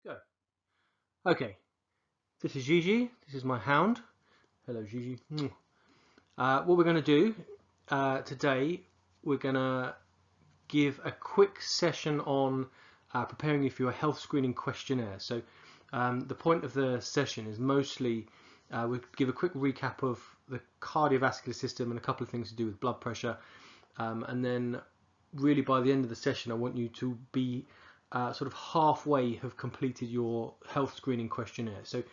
Go. Okay, this is Gigi. This is my hound. Hello, Gigi. What we're going to do today, we're going to give a quick session on preparing you for your health screening questionnaire. So the point of the session is mostly we'll give a quick recap of the cardiovascular system and a couple of things to do with blood pressure. And then really by the end of the session, I want you to be sort of halfway have completed your health screening questionnaire. So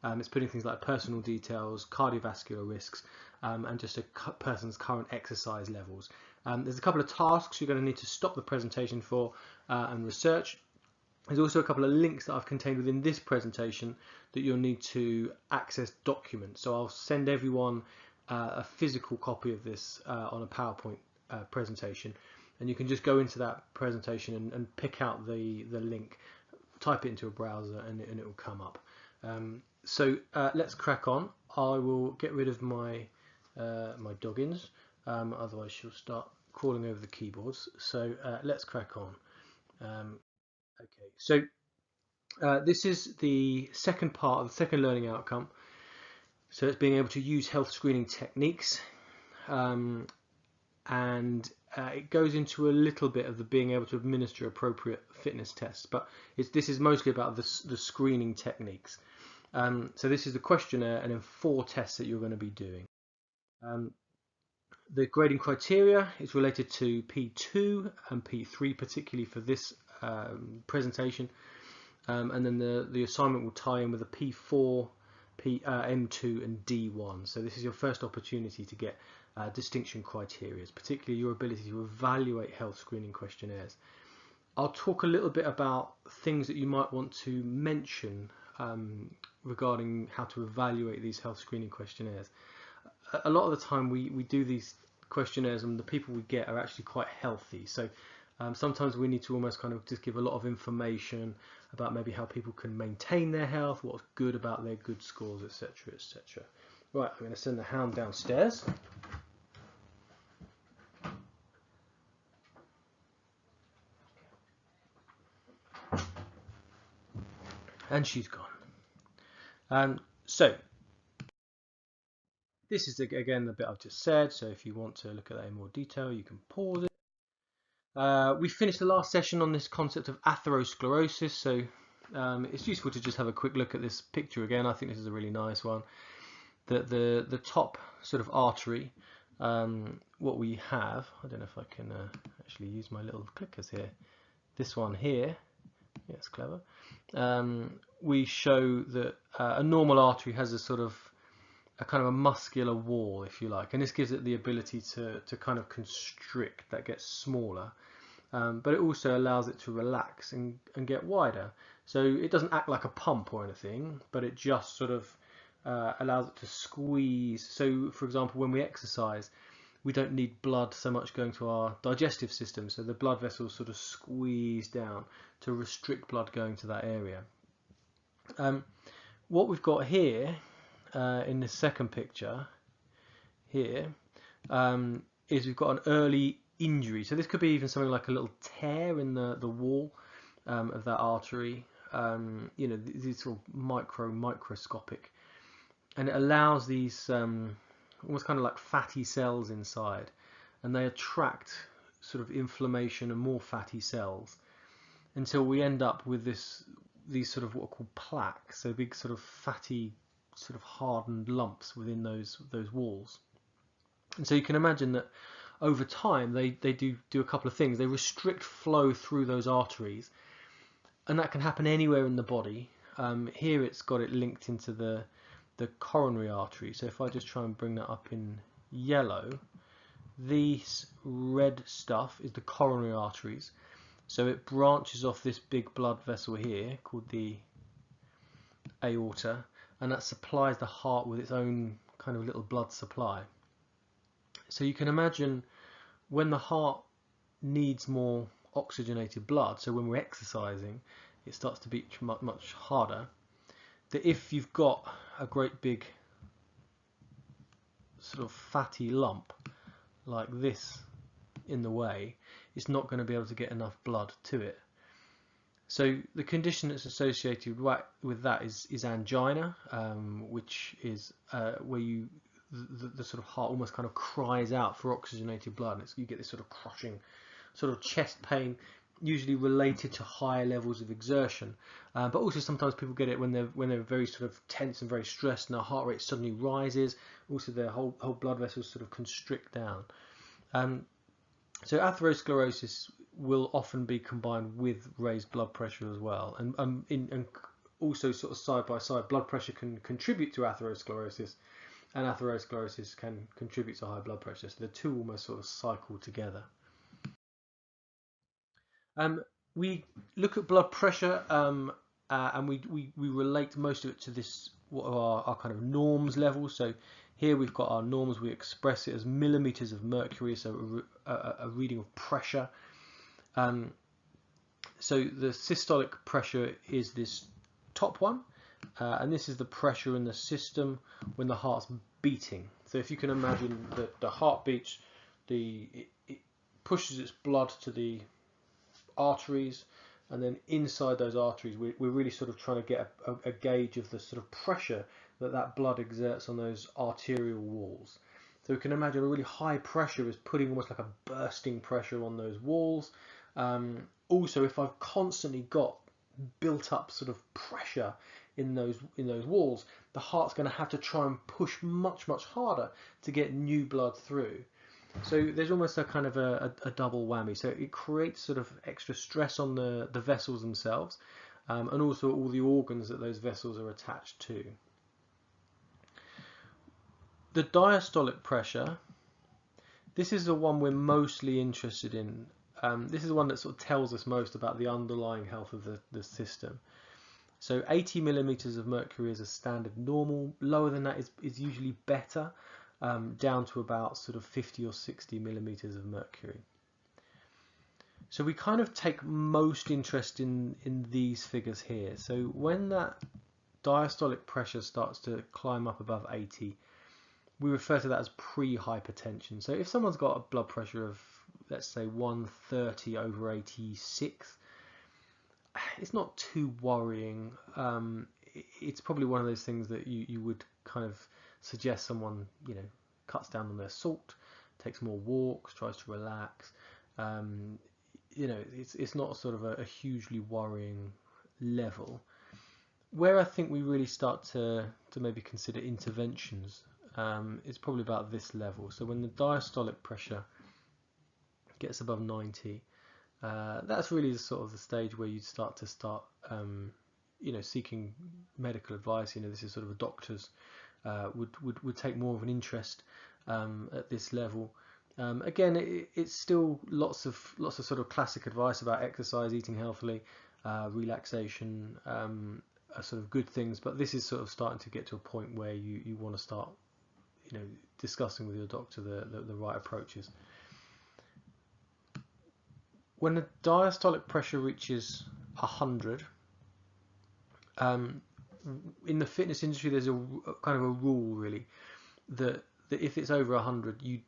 it's putting things like personal details, cardiovascular risks, and just a person's current exercise levels. There's a couple of tasks you're going to need to stop the presentation for and research. There's also a couple of links that I've contained within this presentation that you'll need to access documents. So I'll send everyone a physical copy of this on a PowerPoint presentation, and you can just go into that presentation and pick out the link, type it into a browser, and it will come up. So let's crack on. I will get rid of my my doggins, otherwise she'll start crawling over the keyboards. So let's crack on. Okay, so this is the second part of the second learning outcome. So it's being able to use health screening techniques, and it goes into a little bit of the being able to administer appropriate fitness tests, but this is mostly about the screening techniques. So this is the questionnaire and then 4 tests that you're going to be doing. The grading criteria is related to P2 and P3, particularly for this presentation, and then the assignment will tie in with a P4, M2 and D1. So this is your first opportunity to get distinction criteria, particularly your ability to evaluate health screening questionnaires. I'll talk a little bit about things that you might want to mention regarding how to evaluate these health screening questionnaires. A lot of the time we do these questionnaires and the people we get are actually quite healthy, so sometimes we need to almost kind of just give a lot of information about maybe how people can maintain their health, what's good about their good scores, etc, etc. Right, I'm going to send the hound downstairs. And she's gone. So this is again the bit I've just said, so if you want to look at that in more detail you can pause it. We finished the last session on this concept of atherosclerosis, so it's useful to just have a quick look at this picture again. I think this is a really nice one. The top sort of artery, what we have, I don't know if I can actually use my little clickers here, this one here, yeah, it's clever. We show that a normal artery has a sort of a kind of a muscular wall, if you like, and this gives it the ability to kind of constrict, that gets smaller, but it also allows it to relax and get wider. So it doesn't act like a pump or anything, but it just sort of allows it to squeeze. So for example, when we exercise, we don't need blood so much going to our digestive system, so the blood vessels sort of squeeze down to restrict blood going to that area. What we've got here in the second picture here is we've got an early injury. So this could be even something like a little tear in the wall of that artery. You know, these sort of microscopic, and it allows these almost kind of like fatty cells inside, and they attract sort of inflammation and more fatty cells until we end up with these sort of what are called plaques, so big sort of fatty sort of hardened lumps within those walls. And so you can imagine that over time they do a couple of things. They restrict flow through those arteries, and that can happen anywhere in the body. Here it's got it linked into the coronary artery. So if I just try and bring that up in yellow, this red stuff is the coronary arteries. So it branches off this big blood vessel here called the aorta, and that supplies the heart with its own kind of little blood supply. So you can imagine when the heart needs more oxygenated blood, so when we're exercising it starts to beat much harder, that if you've got a great big sort of fatty lump like this in the way, it's not going to be able to get enough blood to it. So the condition that's associated with that is angina, which is where the sort of heart almost kind of cries out for oxygenated blood. And you get this sort of crushing, sort of chest pain, usually related to higher levels of exertion. But also sometimes people get it when they're very sort of tense and very stressed, and their heart rate suddenly rises. Also, their whole blood vessels sort of constrict down. So atherosclerosis will often be combined with raised blood pressure as well, and also sort of side by side, blood pressure can contribute to atherosclerosis, and atherosclerosis can contribute to high blood pressure. So the two almost sort of cycle together. We look at blood pressure, and we relate most of it to this, what are our kind of norms levels. So here we've got our norms. We express it as millimeters of mercury, so a reading of pressure. So the systolic pressure is this top one, and this is the pressure in the system when the heart's beating. So if you can imagine that the heart beats, it pushes its blood to the arteries, and then inside those arteries we're really sort of trying to get a gauge of the sort of pressure that blood exerts on those arterial walls. So we can imagine a really high pressure is putting almost like a bursting pressure on those walls. Also, if I've constantly got built up sort of pressure in those walls, the heart's going to have to try and push much harder to get new blood through. So there's almost a kind of a double whammy. So it creates sort of extra stress on the vessels themselves, and also all the organs that those vessels are attached to. The diastolic pressure, this is the one we're mostly interested in. This is the one that sort of tells us most about the underlying health of the system. So 80 millimeters of mercury is a standard normal. Lower than that is usually better, down to about sort of 50 or 60 millimeters of mercury. So we kind of take most interest in these figures here. So when that diastolic pressure starts to climb up above 80, we refer to that as pre-hypertension. So if someone's got a blood pressure of, let's say, 130 over 86, it's not too worrying. It's probably one of those things that you would kind of suggest someone, cuts down on their salt, takes more walks, tries to relax. It's not sort of a hugely worrying level. Where I think we really start to maybe consider interventions, it's probably about this level. So when the diastolic pressure gets above 90, that's really the stage where you'd start seeking medical advice. This is sort of a doctor's would take more of an interest at this level. Again, it's still lots of sort of classic advice about exercise, eating healthily, relaxation, are sort of good things, but this is sort of starting to get to a point where you want to start discussing with your doctor the right approaches. When the diastolic pressure reaches 100, in the fitness industry there's a kind of a rule really that if it's over 100 you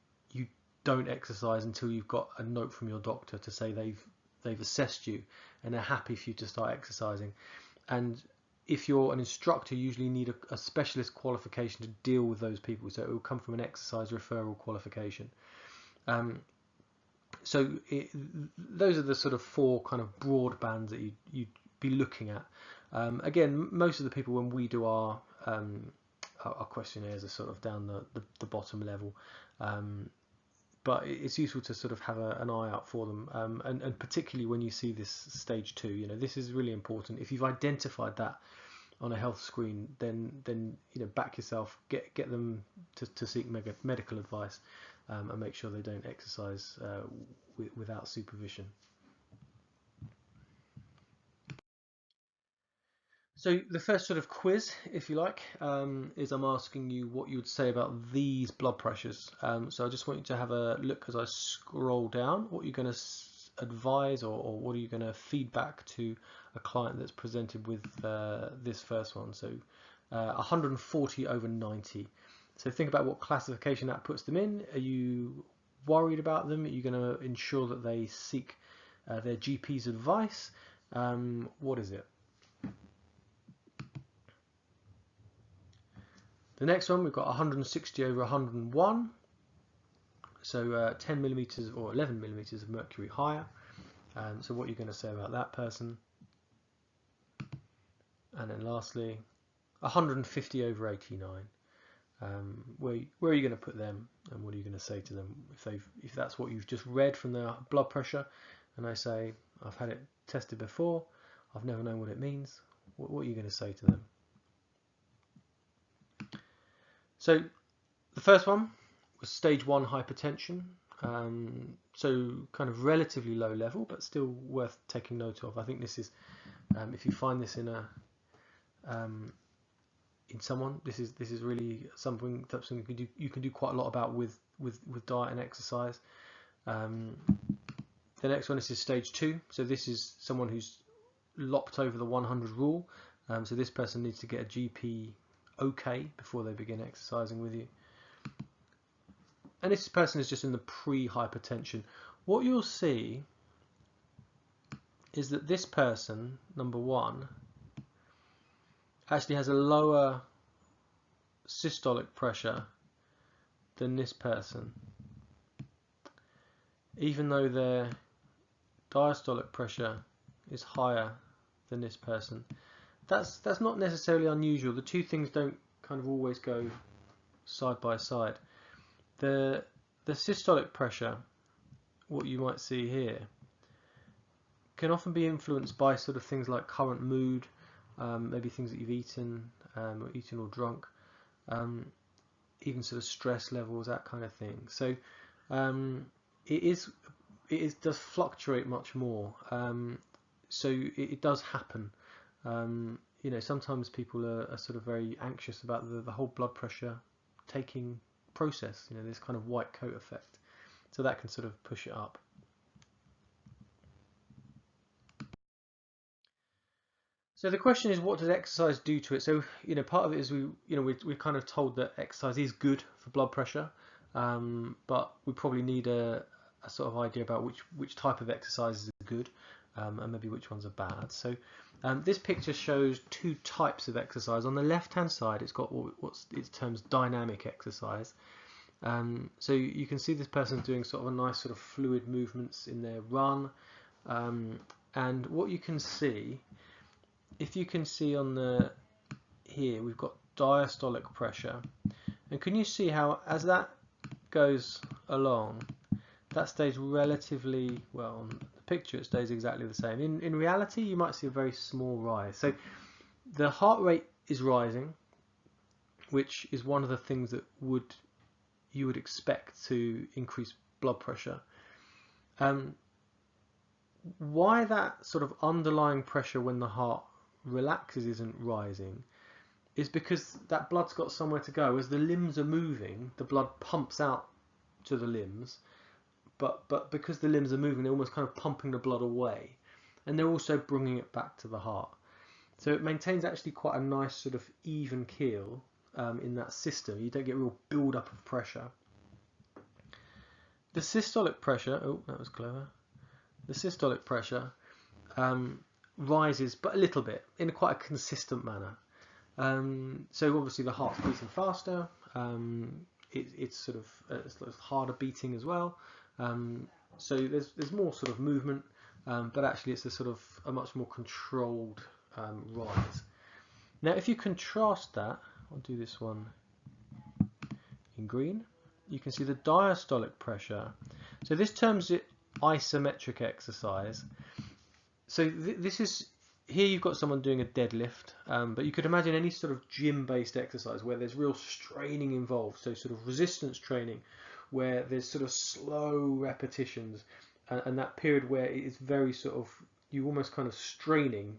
don't exercise until you've got a note from your doctor to say they've assessed you and they're happy for you to start exercising. And if you're an instructor, you usually need a specialist qualification to deal with those people, so it will come from an exercise referral qualification. Those are the sort of four kind of broad bands that you'd be looking at. Again, most of the people, when we do our questionnaires, are sort of down the bottom level, but it's useful to sort of have an eye out for them, and particularly when you see this stage 2. This is really important. If you've identified that on a health screen, then back yourself, get them to seek medical advice, and make sure they don't exercise without supervision. So the first sort of quiz, if you like, is I'm asking you what you would say about these blood pressures. So I just want you to have a look as I scroll down, what you're going to advise, or what are you going to feedback to a client that's presented with this first one. So 140 over 90. So think about what classification that puts them in. Are you worried about them? Are you going to ensure that they seek their GP's advice? What is it? The next one, we've got 160 over 101, so 10 millimeters or 11 millimeters of mercury higher. So what are you going to say about that person? And then lastly, 150 over 89. Where are you going to put them, and what are you going to say to them if that's what you've just read from their blood pressure, and they say, I've had it tested before, I've never known what it means. What are you going to say to them? So the first one was stage 1 hypertension, so kind of relatively low level, but still worth taking note of. I think this is, if you find this in someone, this is really something you can do quite a lot about with diet and exercise. The next one is stage 2, so this is someone who's lopped over the 100 rule, so this person needs to get a GP okay before they begin exercising with you. And this person is just in the pre-hypertension. What you'll see is that this person, number 1, actually has a lower systolic pressure than this person, even though their diastolic pressure is higher than this person. That's not necessarily unusual. The two things don't kind of always go side by side. The systolic pressure, what you might see here, can often be influenced by sort of things like current mood, maybe things that you've eaten or drunk, even sort of stress levels, that kind of thing. So it does fluctuate much more. So it does happen. You know, sometimes people are sort of very anxious about the whole blood pressure taking process. You know, this kind of white coat effect. So that can sort of push it up. So the question is, what does exercise do to it? So, you know, part of it is we're kind of told that exercise is good for blood pressure, but we probably need a sort of idea about which type of exercises are good, and maybe which ones are bad. So this picture shows two types of exercise. On the left hand side, it's got what's its terms dynamic exercise. So you can see this person's doing sort of a nice sort of fluid movements in their run, and what you can see, if you can see on here, we've got diastolic pressure, and can you see how as that goes along, that stays relatively well. On the picture it stays exactly the same. In reality, you might see a very small rise. So the heart rate is rising, which is one of the things that you would expect to increase blood pressure. Why that sort of underlying pressure when the heart relaxes isn't rising is because that blood's got somewhere to go. As the limbs are moving, the blood pumps out to the limbs, but because the limbs are moving, they're almost kind of pumping the blood away, and they're also bringing it back to the heart. So it maintains actually quite a nice sort of even keel in that system. You don't get real build up of pressure. The systolic pressure, oh, that was clever. The systolic pressure rises, but a little bit, in quite a consistent manner. So obviously the heart's beating faster. It's sort of it's harder beating as well. So there's more sort of movement, but actually it's a sort of a much more controlled rise. Now, if you contrast that, I'll do this one in green. You can see the diastolic pressure. So this terms it isometric exercise. So this is, here you've got someone doing a deadlift, but you could imagine any sort of gym-based exercise where there's real straining involved. So sort of resistance training, where there's sort of slow repetitions, and that period where it is very sort of, you almost kind of straining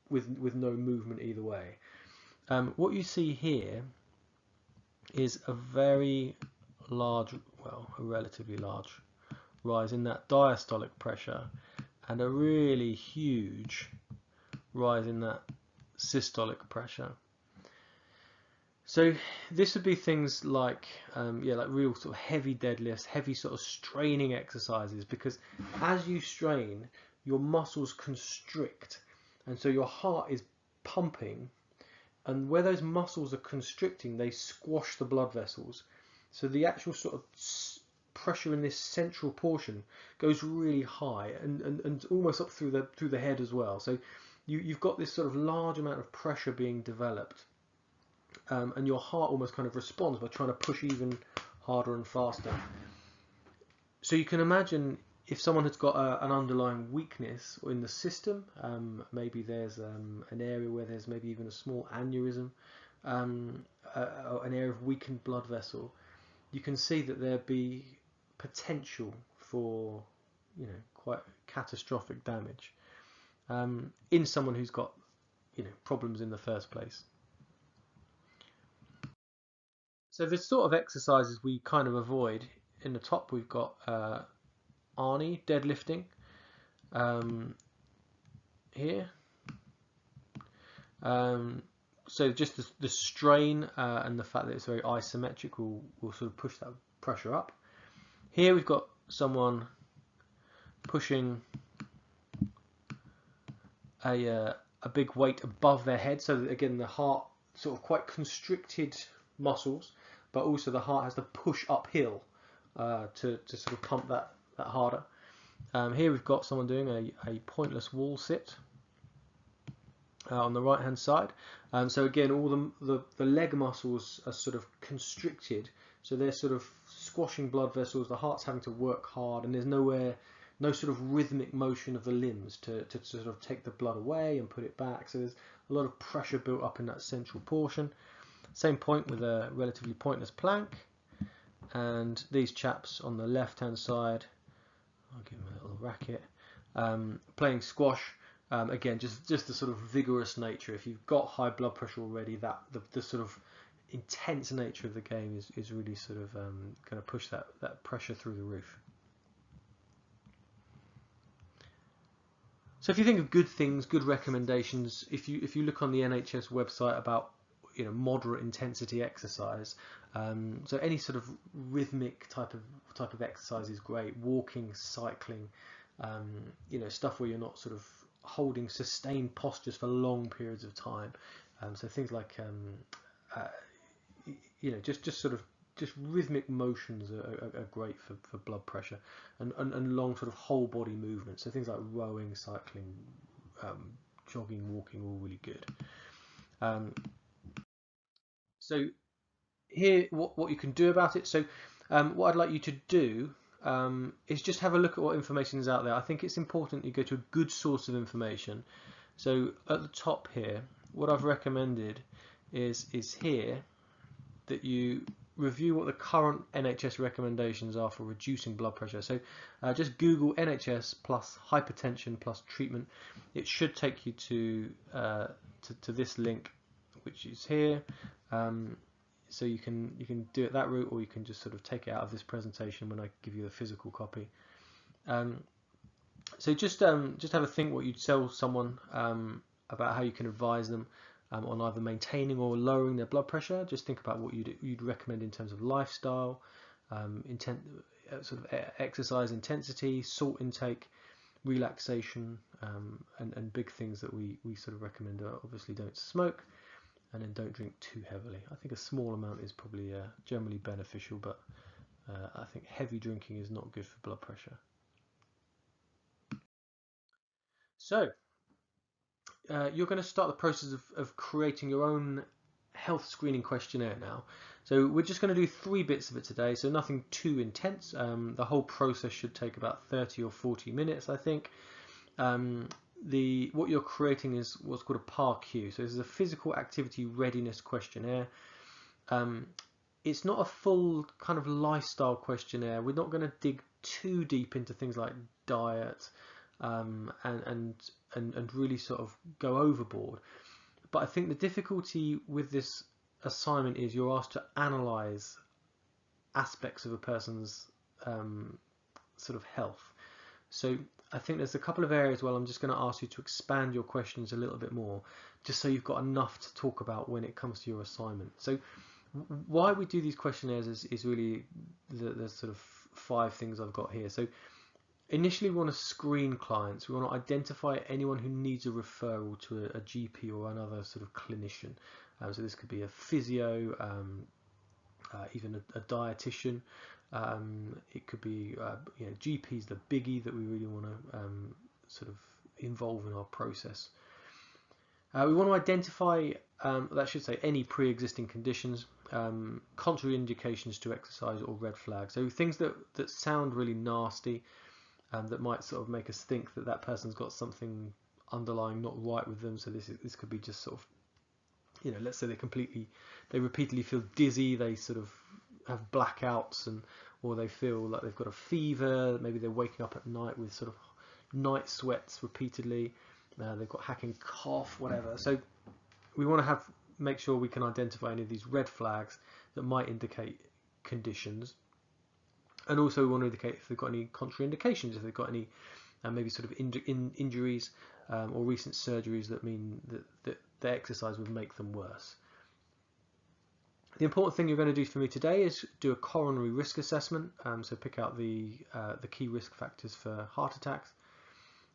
with no movement either way. What you see here is a very large, well, a relatively large rise in that diastolic pressure, and a really huge rise in that systolic pressure. So this would be things like, like real sort of heavy deadlifts, heavy sort of straining exercises, because as you strain, your muscles constrict, and so your heart is pumping, and where those muscles are constricting, they squash the blood vessels. So the actual sort of pressure in this central portion goes really high and almost up through the head as well. So you've got this sort of large amount of pressure being developed, and your heart almost kind of responds by trying to push even harder and faster. So you can imagine if someone has got an underlying weakness in the system, maybe there's an area where there's maybe even a small aneurysm, an area of weakened blood vessel, you can see that there'd be potential for, you know, quite catastrophic damage in someone who's got, you know, problems in the first place. So the sort of exercises we kind of avoid, in the top we've got Arnie deadlifting here. So just the strain and the fact that it's very isometric will sort of push that pressure up. Here we've got someone pushing a big weight above their head, so that, again, the heart sort of quite constricted muscles, but also the heart has to push uphill to sort of pump that harder. Here we've got someone doing a pointless wall sit on the right hand side. So again, all the leg muscles are sort of constricted, so they're sort of squashing blood vessels, the heart's having to work hard, and there's no sort of rhythmic motion of the limbs to sort of take the blood away and put it back. So there's a lot of pressure built up in that central portion. Same point with a relatively pointless plank. And these chaps on the left hand side, I'll give them a little racket, playing squash. Again, just the sort of vigorous nature. If you've got high blood pressure already, that the sort of intense nature of the game is really sort of going to push that pressure through the roof. So if you think of good things, good recommendations, if you look on the NHS website about, you know, moderate intensity exercise, so any sort of rhythmic type of exercise is great. Walking, cycling, you know, stuff where you're not sort of holding sustained postures for long periods of time. So things like you know, just rhythmic motions are great for blood pressure, and long sort of whole body movements. So things like rowing, cycling, jogging, walking, all really good. So here, what you can do about it. So what I'd like you to do is just have a look at what information is out there. I think it's important you go to a good source of information. So at the top here, what I've recommended is here that you review what the current NHS recommendations are for reducing blood pressure. So just Google NHS plus hypertension plus treatment. It should take you to this link, which is here. So you can do it that route, or you can just sort of take it out of this presentation when I give you the physical copy. So just have a think what you'd tell someone about how you can advise them on either maintaining or lowering their blood pressure. Just think about what you'd recommend in terms of lifestyle, sort of exercise intensity, salt intake, relaxation, and big things that we sort of recommend are obviously don't smoke, and then don't drink too heavily. I think a small amount is probably generally beneficial, but I think heavy drinking is not good for blood pressure. So you're going to start the process of creating your own health screening questionnaire now. So we're just going to do 3 bits of it today, so nothing too intense. The whole process should take about 30 or 40 minutes, I think. What you're creating is what's called a PAR-Q. So this is a physical activity readiness questionnaire. It's not a full kind of lifestyle questionnaire. We're not going to dig too deep into things like diet and really sort of go overboard. But I think the difficulty with this assignment is you're asked to analyze aspects of a person's sort of health. So I think there's a couple of areas where I'm just going to ask you to expand your questions a little bit more, just so you've got enough to talk about when it comes to your assignment. So why we do these questionnaires is really the sort of 5 things I've got here. So Initially, we want to screen clients. We want to identify anyone who needs a referral to a GP or another sort of clinician. So this could be a physio, even a dietitian. It could be GP's the biggie that we really want to sort of involve in our process. We want to identify, that should say, any pre-existing conditions, contraindications to exercise or red flags. So things that sound really nasty, that might sort of make us think that that person's got something underlying not right with them. So this could be just sort of, let's say they repeatedly feel dizzy, they sort of have blackouts, or they feel like they've got a fever. Maybe they're waking up at night with sort of night sweats repeatedly. They've got hacking cough, whatever. So we want to make sure we can identify any of these red flags that might indicate conditions. And also we want to indicate if they've got any contraindications, if they've got any maybe sort of injuries or recent surgeries that mean that the exercise would make them worse. The important thing you're going to do for me today is do a coronary risk assessment. So pick out the key risk factors for heart attacks.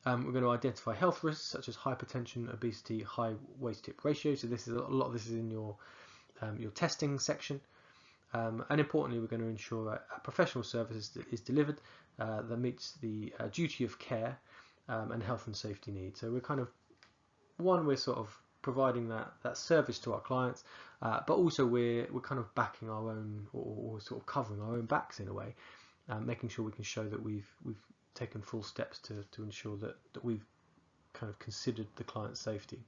We're going to identify health risks such as hypertension, obesity, high waist-hip ratio. So a lot of this is in your testing section. And importantly, we're going to ensure that a professional service is delivered that meets the duty of care and health and safety needs. So we're sort of providing that service to our clients, but also we're kind of backing our own, or sort of covering our own backs in a way, making sure we can show that we've taken full steps to ensure that we've kind of considered the client's safety.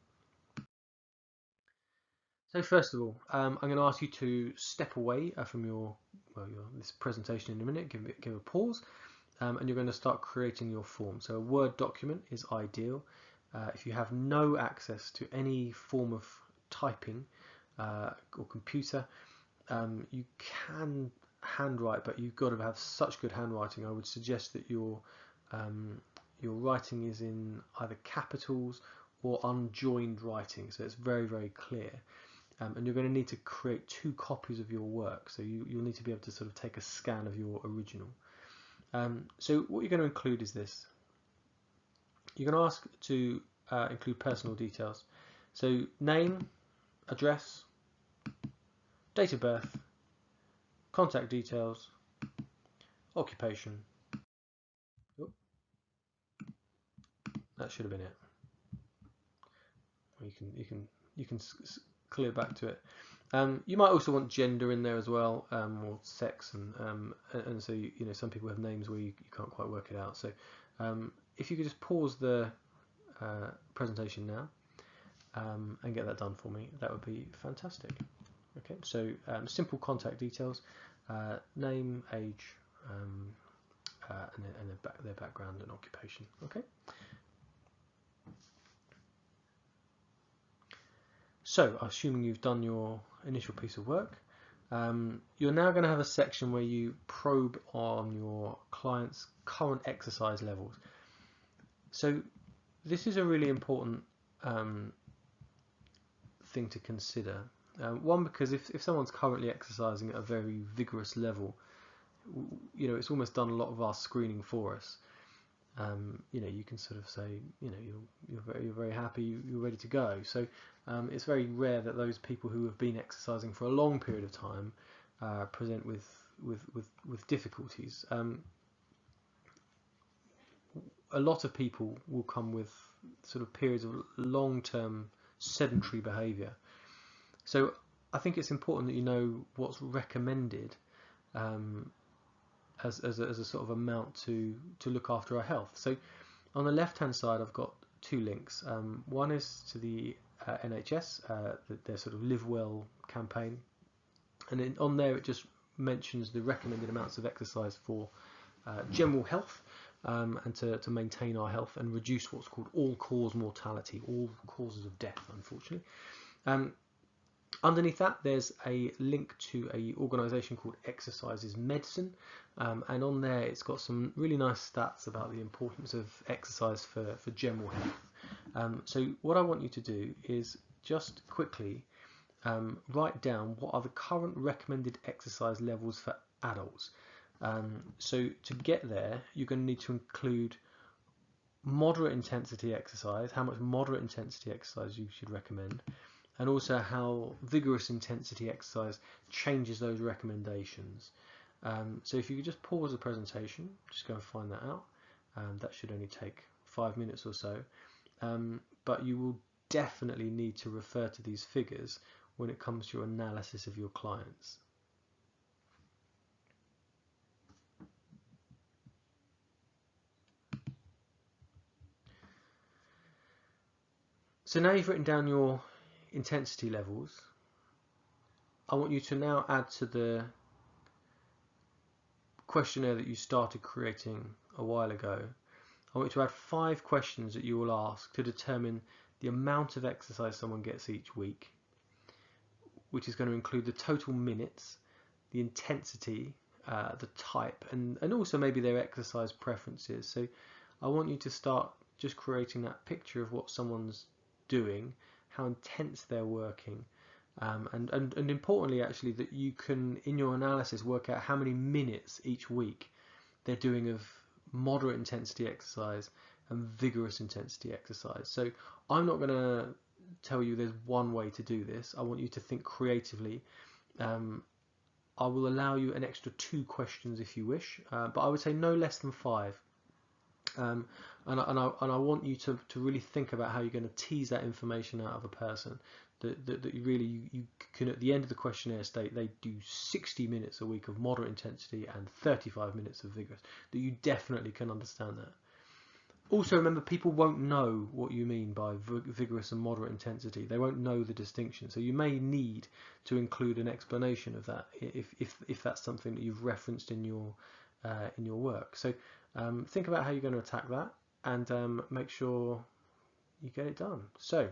So first of all, I'm going to ask you to step away from this presentation in a minute, give a pause, and you're going to start creating your form. So a Word document is ideal. If you have no access to any form of typing or computer, you can handwrite, but you've got to have such good handwriting. I would suggest that your writing is in either capitals or unjoined writing, so it's very, very clear. And you're going to need to create 2 copies of your work, so you'll need to be able to sort of take a scan of your original. So what you're going to include is this. You're going to ask to include personal details. So name, address, date of birth, contact details, occupation. Oh, that should have been it. You can clear back to it. You might also want gender in there as well, or sex, and so some people have names where you can't quite work it out. So if you could just pause the presentation now and get that done for me, that would be fantastic. Okay, so simple contact details, name, age, and their background and occupation. Okay. So, assuming you've done your initial piece of work, you're now going to have a section where you probe on your client's current exercise levels. So, this is a really important thing to consider. One, because if someone's currently exercising at a very vigorous level, it's almost done a lot of our screening for us. You can sort of say, you're very happy, you're ready to go. So it's very rare that those people who have been exercising for a long period of time present with difficulties. A lot of people will come with sort of periods of long-term sedentary behaviour. So I think it's important that you know what's recommended as a sort of amount to look after our health. So on the left hand side I've got 2 links. One is to the NHS, their sort of Live Well campaign, and then on there it just mentions the recommended amounts of exercise for general health and to maintain our health and reduce what's called all-cause mortality, all causes of death, unfortunately. Underneath that there's a link to an organisation called Exercise is Medicine, and on there it's got some really nice stats about the importance of exercise for general health. So what I want you to do is just quickly write down what are the current recommended exercise levels for adults. So to get there, you're going to need to include moderate intensity exercise, how much moderate intensity exercise you should recommend, and also how vigorous intensity exercise changes those recommendations. So if you could just pause the presentation, just go and find that out. That should only take 5 minutes or so. But you will definitely need to refer to these figures when it comes to your analysis of your clients. So now you've written down your intensity levels, I want you to now add to the questionnaire that you started creating a while ago, I want you to add 5 questions that you will ask to determine the amount of exercise someone gets each week, which is going to include the total minutes, the intensity, the type, and also maybe their exercise preferences. So I want you to start just creating that picture of what someone's doing, how intense they're working, and importantly actually that you can in your analysis work out how many minutes each week they're doing of moderate intensity exercise and vigorous intensity exercise. So I'm not going to tell you there's one way to do this. I want you to think creatively. I will allow you an extra 2 questions if you wish, but I would say no less than 5. And I want you to really think about how you're going to tease that information out of a person. That you can at the end of the questionnaire state they do 60 minutes a week of moderate intensity and 35 minutes of vigorous. That you definitely can understand that. Also remember, people won't know what you mean by vigorous and moderate intensity. They won't know the distinction. So you may need to include an explanation of that if that's something that you've referenced in your work. So think about how you're going to attack that and make sure you get it done. So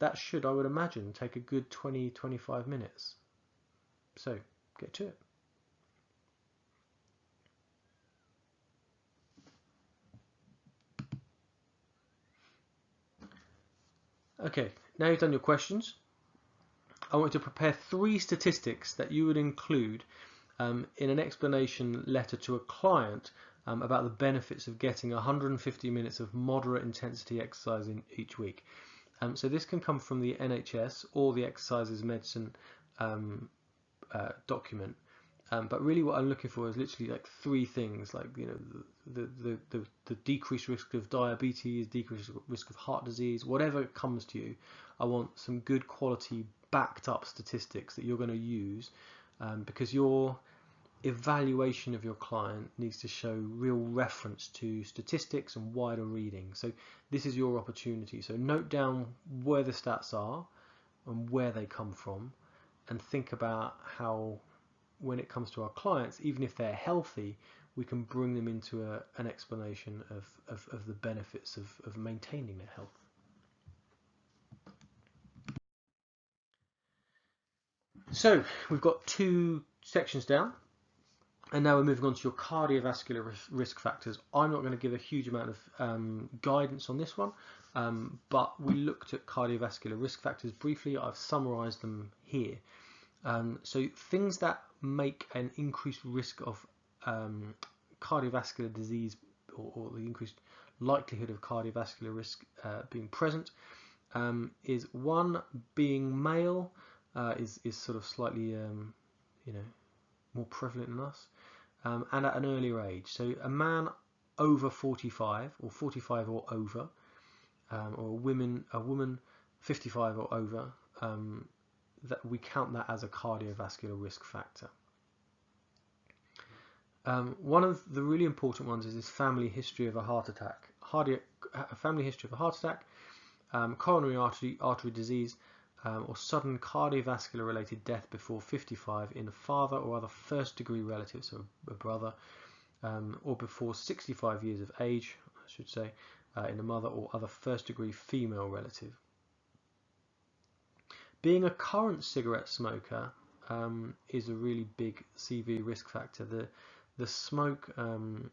that should, I would imagine, take a good 20-25 minutes. So get to it. Okay, now you've done your questions. I want you to prepare 3 statistics that you would include in an explanation letter to a client about the benefits of getting 150 minutes of moderate intensity exercise in each week. So this can come from the NHS or the Exercises Medicine document. But really what I'm looking for is literally like 3 things, like the decreased risk of diabetes, decreased risk of heart disease, whatever comes to you. I want some good quality backed up statistics that you're going to use because your evaluation of your client needs to show real reference to statistics and wider reading. So this is your opportunity. So note down where the stats are and where they come from, and think about how, when it comes to our clients, even if they're healthy, we can bring them into an explanation of the benefits of maintaining their health. So we've got 2 sections down, and now we're moving on to your cardiovascular risk factors. I'm not going to give a huge amount of guidance on this one, but we looked at cardiovascular risk factors briefly. I've summarized them here. So things that make an increased risk of cardiovascular disease or the increased likelihood of cardiovascular risk being present is 1, being male is sort of slightly more prevalent in us, and at an earlier age. So a man over 45 or 45 or over, or a woman 55 or over, that we count that as a cardiovascular risk factor. One of the really important ones is this family history of a heart attack. Family history of a heart attack, coronary artery disease, or sudden cardiovascular related death before 55 in a father or other first degree relative, so a brother, or before 65 years of age, I should say, in a mother or other first degree female relative. Being a current cigarette smoker is a really big CV risk factor. The smoke and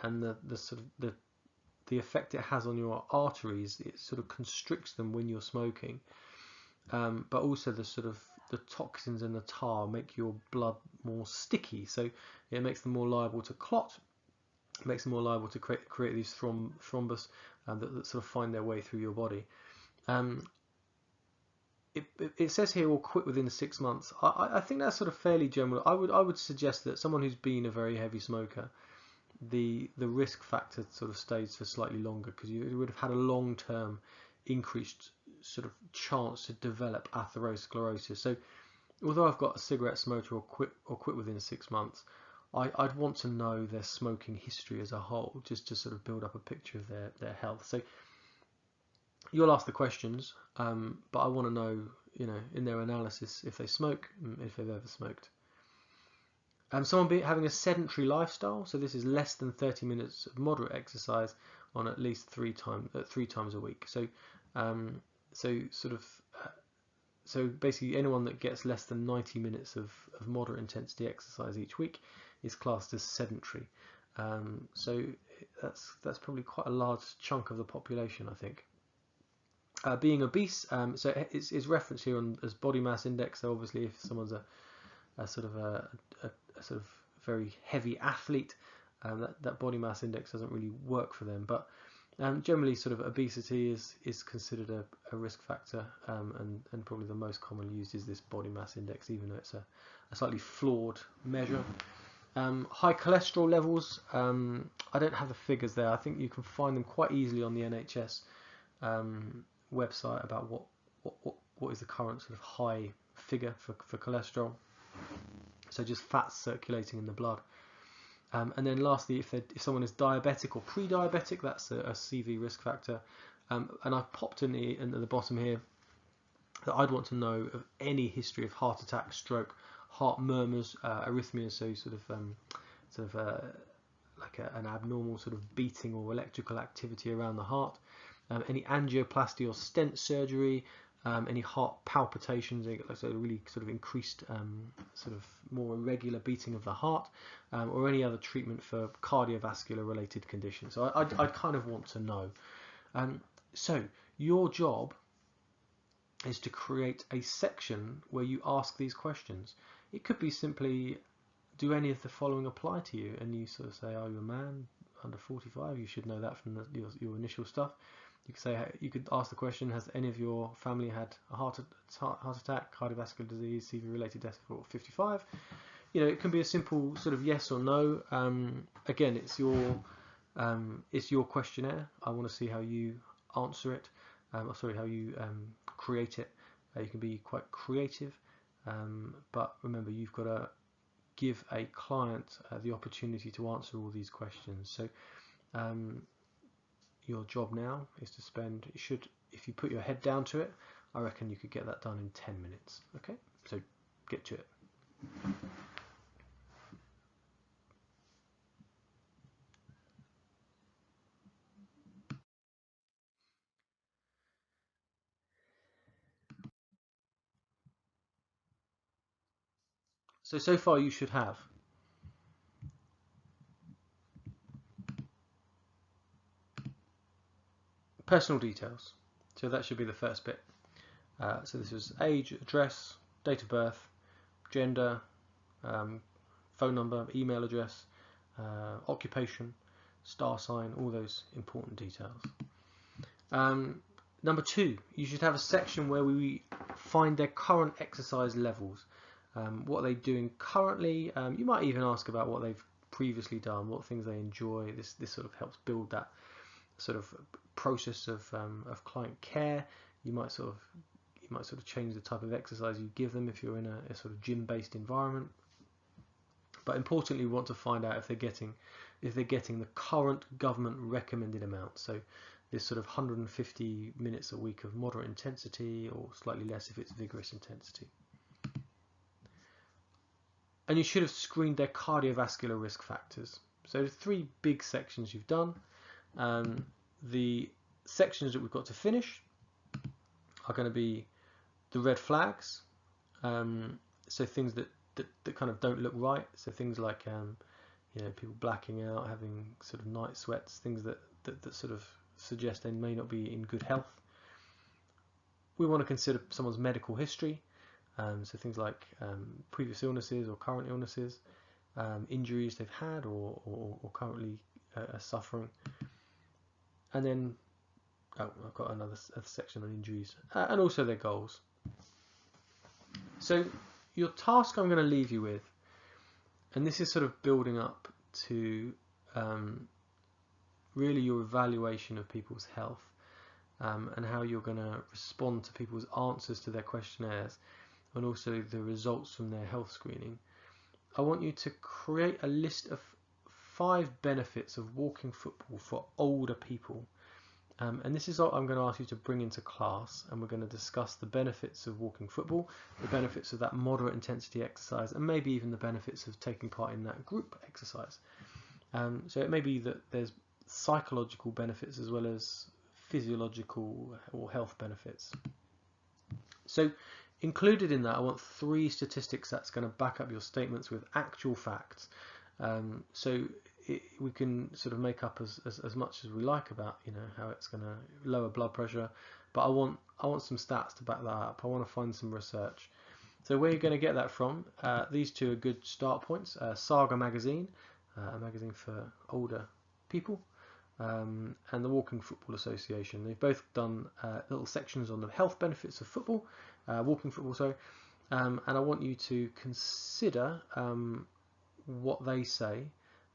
the effect it has on your arteries, it sort of constricts them when you're smoking. But also the sort of toxins and the tar make your blood more sticky, so it makes them more liable to clot. It makes them more liable to create these thrombus that sort of find their way through your body. It says here, or quit within 6 months. I think that's sort of fairly general. I would suggest that someone who's been a very heavy smoker, the risk factor sort of stays for slightly longer, because you would have had a long-term increased sort of chance to develop atherosclerosis. So although I've got a cigarette smoker or quit within 6 months, I'd want to know their smoking history as a whole, just to sort of build up a picture of their health. So you'll ask the questions, but I want to know, in their analysis, if they smoke, if they've ever smoked. Someone having a sedentary lifestyle, so this is less than 30 minutes of moderate exercise on at least three times a week. So so basically anyone that gets less than 90 minutes of moderate intensity exercise each week is classed as sedentary. So that's probably quite a large chunk of the population, I think. Being obese, so it's referenced here as body mass index. So obviously, if someone's a sort of very heavy athlete, that body mass index doesn't really work for them. But generally, sort of obesity is considered a risk factor, and probably the most commonly used is this body mass index, even though it's a slightly flawed measure. High cholesterol levels, I don't have the figures there. I think you can find them quite easily on the NHS website about what is the current sort of high figure for cholesterol. So just fats circulating in the blood. And then lastly, if someone is diabetic or pre-diabetic, that's a CV risk factor. And I've popped in the bottom here that I'd want to know of any history of heart attack, stroke, heart murmurs, arrhythmias, so sort of like an abnormal sort of beating or electrical activity around the heart. Any angioplasty or stent surgery, any heart palpitations, so really sort of increased, sort of more irregular beating of the heart, or any other treatment for cardiovascular related conditions. So I'd kind of want to know. So your job is to create a section where you ask these questions. It could be simply, do any of the following apply to you? And you sort of say, are you a man under 45? You should know that from your initial stuff. You could say, you could ask the question, has any of your family had a heart attack, cardiovascular disease, CV-related death before 55? It can be a simple sort of yes or no. Again, it's your questionnaire. I want to see how you answer it. How you create it. You can be quite creative, but remember, you've got to give a client the opportunity to answer all these questions. So your job now is to if you put your head down to it, I reckon you could get that done in 10 minutes. Okay, so get to it. So far you should have personal details. So that should be the first bit. So this is age, address, date of birth, gender, phone number, email address, occupation, star sign, all those important details. Number 2, you should have a section where we find their current exercise levels. What are they doing currently? You might even ask about what they've previously done, what things they enjoy. This sort of helps build that sort of process of client care. You might sort of change the type of exercise you give them if you're in a sort of gym-based environment. But importantly, we want to find out if they're getting the current government recommended amount. So this sort of 150 minutes a week of moderate intensity, or slightly less if it's vigorous intensity. And you should have screened their cardiovascular risk factors. So the 3 big sections you've done. The sections that we've got to finish are going to be the red flags. So things that kind of don't look right. So things like people blacking out, having sort of night sweats, things that sort of suggest they may not be in good health. We want to consider someone's medical history. So things like previous illnesses or current illnesses, injuries they've had or currently are suffering. And then I've got another section on injuries and also their goals. So your task I'm going to leave you with, and this is sort of building up to really your evaluation of people's health and how you're going to respond to people's answers to their questionnaires and also the results from their health screening. I want you to create a list of 5 benefits of walking football for older people. And this is what I'm going to ask you to bring into class, and we're going to discuss the benefits of walking football, the benefits of that moderate intensity exercise, and maybe even the benefits of taking part in that group exercise. So it may be that there's psychological benefits as well as physiological or health benefits. So included in that, I want 3 statistics that's going to back up your statements with actual facts. So we can sort of make up as much as we like about how it's going to lower blood pressure, but I want some stats to back that up. I want to find some research. So where you're going to get that from, these 2 are good start points. Saga magazine, a magazine for older people, and the Walking Football Association. They've both done little sections on the health benefits of football, walking football, sorry, and I want you to consider what they say,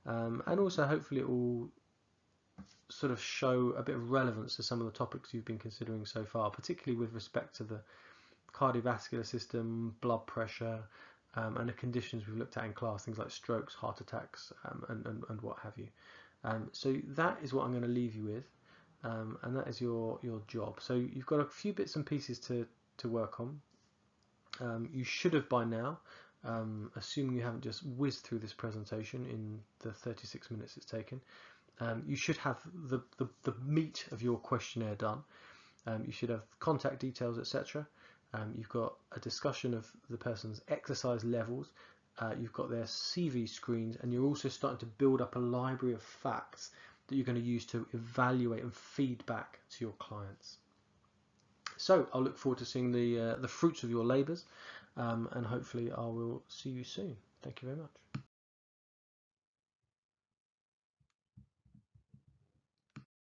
and also hopefully it will sort of show a bit of relevance to some of the topics you've been considering so far, particularly with respect to the cardiovascular system, blood pressure, and the conditions we've looked at in class, things like strokes, heart attacks, and what have you. So that is what I'm going to leave you with, and that is your job. So you've got a few bits and pieces to work on. You should have by now, assuming you haven't just whizzed through this presentation in the 36 minutes it's taken, you should have the meat of your questionnaire done. You should have contact details, etc. You've got a discussion of the person's exercise levels. You've got their CV screens, and you're also starting to build up a library of facts that you're going to use to evaluate and feed back to your clients. So I'll look forward to seeing the fruits of your labours, and hopefully I will see you soon. Thank you very much.